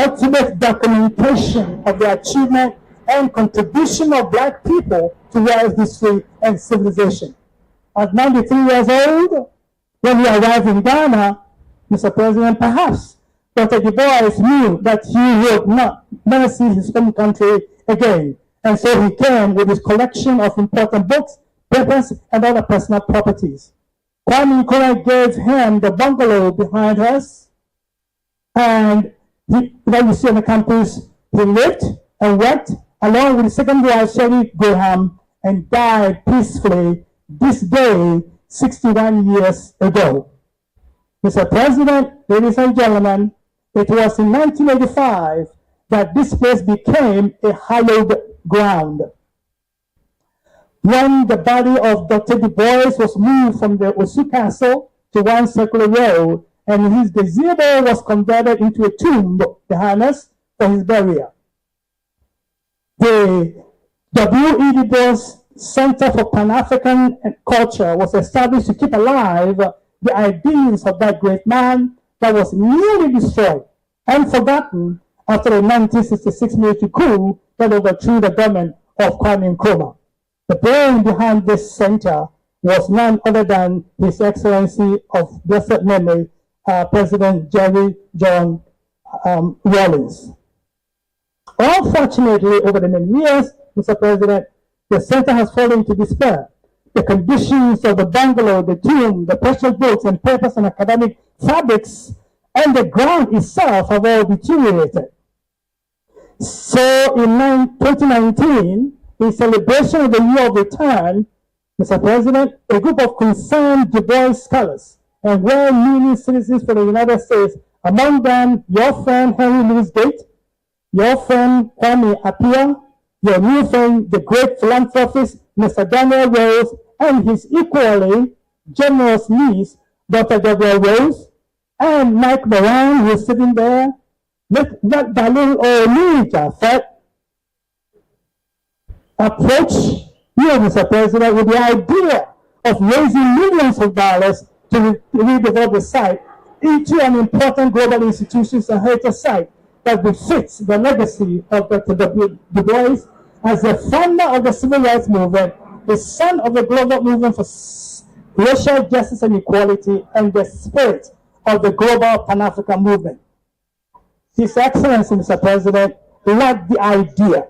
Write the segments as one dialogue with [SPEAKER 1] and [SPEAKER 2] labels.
[SPEAKER 1] ultimate documentation of the achievement and contribution of Black people to world history and civilization. At 93 years old, when he arrived in Ghana, Mr. President, perhaps Dr. Du Bois knew that he would never see his home country again. And so he came with his collection of important books, papers, and other personal properties. Kwame Nkrumah gave him the bungalow behind us, and you see on the campus, he lived and worked along with his second wife, Shirley Graham, and died peacefully this day, 61 years ago. Mr. President, ladies and gentlemen, it was in 1985 that this place became a hallowed ground. When the body of Dr. Du Bois was moved from the Osu Castle to one circular road, and his gazebo was converted into a tomb behind us for his burial. The W.E. Du Bois Center for Pan-African Culture was established to keep alive the ideals of that great man that was nearly destroyed and forgotten after the 1966 military coup that overthrew the government of Kwame Nkrumah. The brain behind this center was none other than His Excellency of blessed memory, President Jerry John Rawlings. Unfortunately, over the many years, Mr. President, the center has fallen into despair. The conditions of the bungalow, the tomb, the precious books and papers and academic fabrics, and the ground itself have all deteriorated. So in 2019, in celebration of the year of return, Mr. President, a group of concerned Du Bois scholars and well-meaning citizens for the United States, among them your friend Henry Louis Gates, your friend Kwame Appiah, your new friend, the great philanthropist, Mr. Daniel Rose, and his equally generous niece, Dr. Gabrielle Rose, and Mike Moran, who is sitting there, let that little old me, Japhet, approach you, Mr. President, with the idea of raising millions of dollars to redevelop the site into an important global institution and heritage site that befits the legacy of Dr. Du Bois as the founder of the civil rights movement, the son of the global movement for racial justice and equality, and the spirit of the global Pan-African movement. His Excellency, Mr. President, led the idea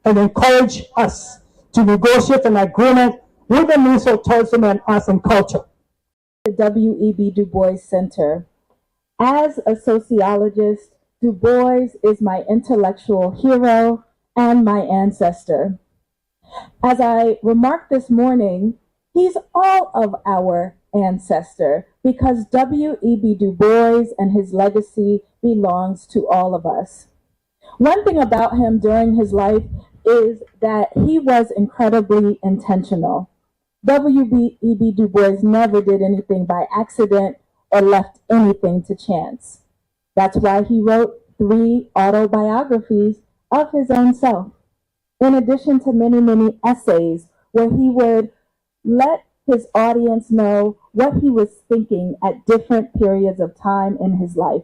[SPEAKER 1] and encouraged us to negotiate an agreement with the Ministry of Tourism and Arts and Culture.
[SPEAKER 2] The W.E.B. Du Bois Center. As a sociologist, Du Bois is my intellectual hero and my ancestor. As I remarked this morning, he's all of our ancestor because W.E.B. Du Bois and his legacy belongs to all of us. One thing about him during his life is that he was incredibly intentional. W.E.B. Du Bois never did anything by accident or left anything to chance. That's why he wrote 3 autobiographies of his own self, in addition to many, many essays where he would let his audience know what he was thinking at different periods of time in his life.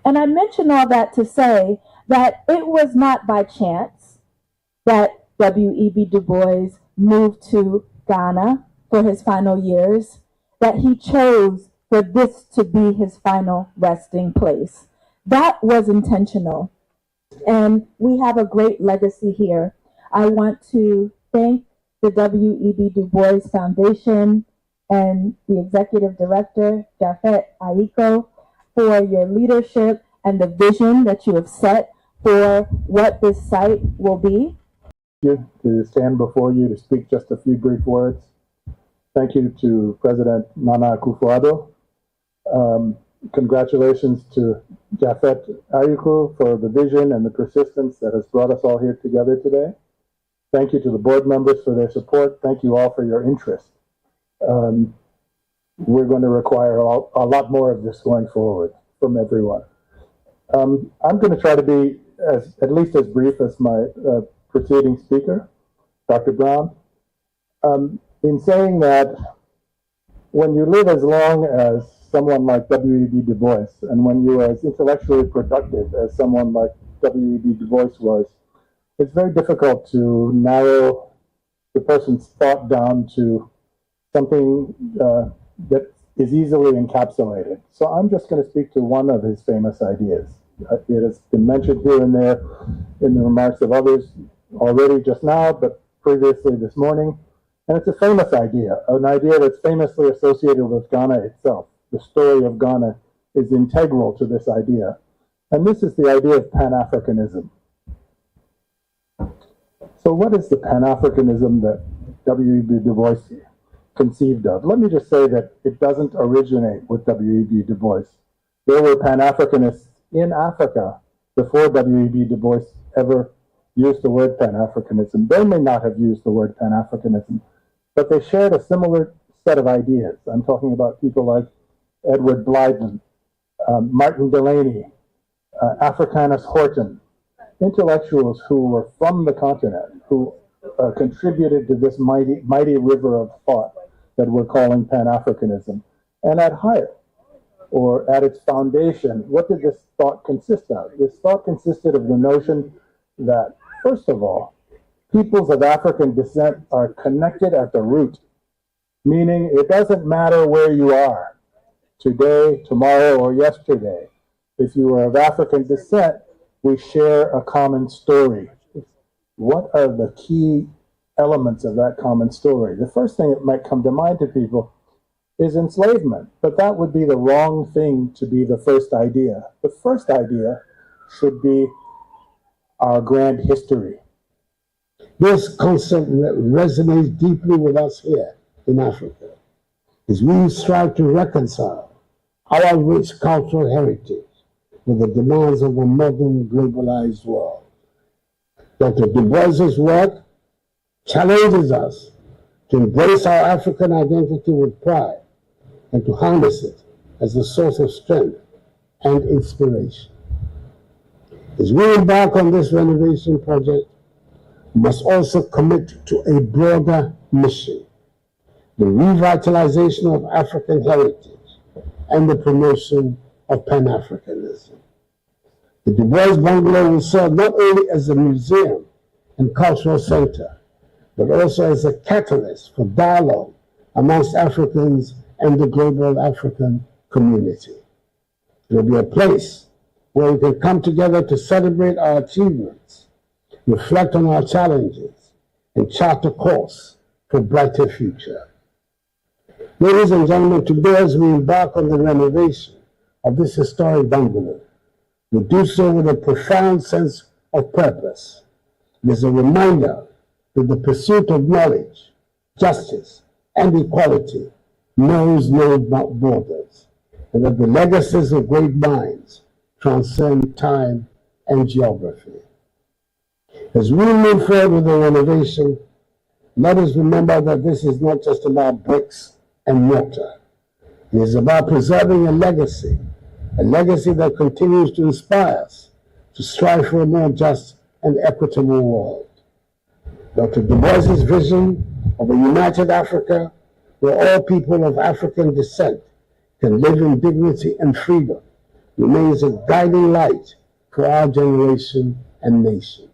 [SPEAKER 2] And I mention all that to say that it was not by chance that W.E.B. Du Bois moved to Ghana for his final years, that he chose for this to be his final resting place. That was intentional. And we have a great legacy here. I want to thank the W.E.B. Du Bois Foundation and the Executive Director, Japhet Aiko, for your leadership and the vision that you have set for what this site will be.
[SPEAKER 3] You to stand before you to speak just a few brief words. Thank you to President Nana Akufo-Addo. Congratulations to Japhet Aiko for the vision and the persistence that has brought us all here together today. Thank you to the board members for their support. Thank you all for your interest. We're going to require a lot more of this going forward from everyone. I'm going to try to be at least as brief as my preceding speaker, Dr. Brown, in saying that when you live as long as someone like W.E.B. Du Bois, and when you are as intellectually productive as someone like W.E.B. Du Bois was, it's very difficult to narrow the person's thought down to something that is easily encapsulated. So I'm just going to speak to one of his famous ideas. It has been mentioned here and there in the remarks of others already just now, but previously this morning. And it's a famous idea, an idea that's famously associated with Ghana itself. The story of Ghana is integral to this idea. And this is the idea of Pan-Africanism. So what is the Pan-Africanism that W.E.B. Du Bois conceived of? Let me just say that it doesn't originate with W.E.B. Du Bois. There were Pan-Africanists in Africa before W.E.B. Du Bois ever used the word Pan-Africanism. They may not have used the word Pan-Africanism, but they shared a similar set of ideas. I'm talking about people like Edward Blyden, Martin Delaney, Africanus Horton, intellectuals who were from the continent, who contributed to this mighty river of thought that we're calling Pan-Africanism. And at height, or at its foundation, what did this thought consist of? This thought consisted of the notion that, first of all, peoples of African descent are connected at the root, meaning it doesn't matter where you are, today, tomorrow, or yesterday. If you are of African descent, we share a common story. What are the key elements of that common story? The first thing that might come to mind to people is enslavement, but that would be the wrong thing to be the first idea. The first idea should be our grand history.
[SPEAKER 4] This concept resonates deeply with us here in Africa as we strive to reconcile our rich cultural heritage with the demands of a modern globalized world. Dr. Du Bois's work challenges us to embrace our African identity with pride and to harness it as a source of strength and inspiration. As we embark on this renovation project, we must also commit to a broader mission: the revitalization of African heritage and the promotion of Pan-Africanism. The Du Bois Bungalow will serve not only as a museum and cultural center, but also as a catalyst for dialogue amongst Africans and the global African community. It will be a place where we can come together to celebrate our achievements, reflect on our challenges, and chart a course for a brighter future. Ladies and gentlemen, today as we embark on the renovation of this historic bungalow, we do so with a profound sense of purpose. It is a reminder that the pursuit of knowledge, justice, and equality knows no borders, and that the legacies of great minds transcend time and geography. As we move forward with the renovation, let us remember that this is not just about bricks and mortar. It is about preserving a legacy that continues to inspire us to strive for a more just and equitable world. Dr. Du Bois's vision of a united Africa where all people of African descent can live in dignity and freedom remains a guiding light for our generation and nation.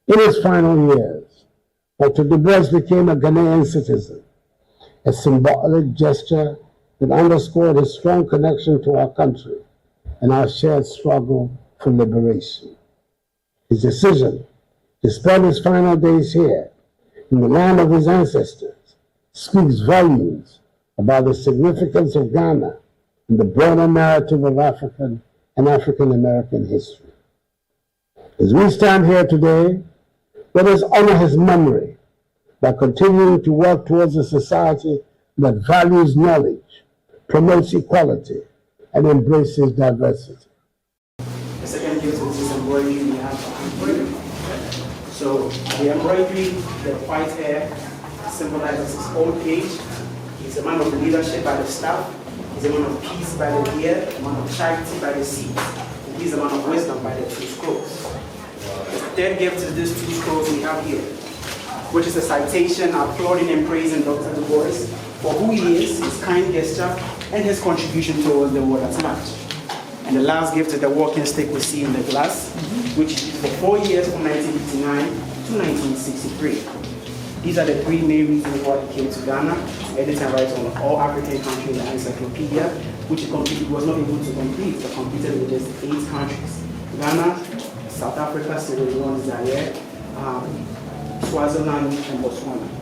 [SPEAKER 4] In his final years, Dr. Du Bois became a Ghanaian citizen, a symbolic gesture that underscored his strong connection to our country and our shared struggle for liberation. His decision to spend his final days here in the land of his ancestors speaks volumes about the significance of Ghana and the broader narrative of African and African American history. As we stand here today, let us honor his memory by continuing to work towards a society that values knowledge, promotes equality, and embraces diversity.
[SPEAKER 5] The second gift is this embroidery we have embroidery. So the embroidery, the white hair, symbolizes his old age. He's a man of leadership by the staff. He's a man of peace by the ear, a man of charity by the seat. And he's a man of wisdom by the two scrolls. The third gift is these two scrolls we have here, which is a citation applauding and praising Dr. Du Bois for who he is, his kind gesture, and his contribution towards the world at large. And the last gift is the walking stick we see in the glass, which is for 4 years from 1959 to 1963. These are the 3 main reasons why he came to Ghana. Editing rights on all African countries in the encyclopedia, which he was not able to complete, but completed with just 8 countries. Ghana, South Africa, Sierra Leone, Zaire, Swaziland, and Botswana.